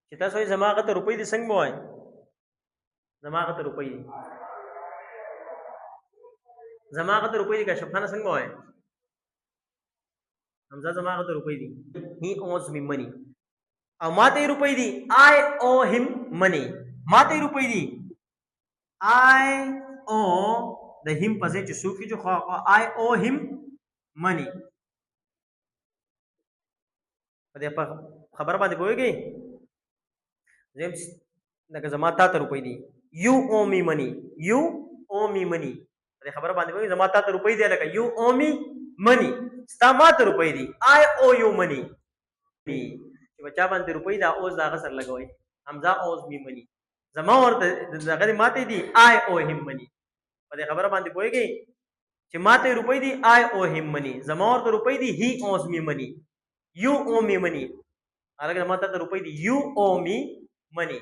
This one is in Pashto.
چې تاسو یې زما غته روپۍ دي څنګه وای زما غته روپۍ دي زما غته روپۍ دي کشف خان څنګه وای حمزه زما غته روپۍ دي he owes me money او ماته روپۍ دي I owe him money ماته روپۍ دي I owe the him پسې چې سوفي جو خو I owe him money په دې خبر باندې پوهیږئ زم لکه زما ته روپۍ دي you owe me money you owe me money په دې خبر باندې پوهیږئ زما ته روپۍ دي لکه you owe me money ستا ماته روپۍ دي I owe you money چې بچا باندې روپۍ دا اوس دا غسر لګوي حمزه owes me money زما ورته دغه ماته دي I owe him money په دې خبره باندې پوهیږئ چې ماته روپۍ دي I owe him money زما ورته روپۍ دي he owes me money you owe me money هغه ماته روپۍ دي you owe me money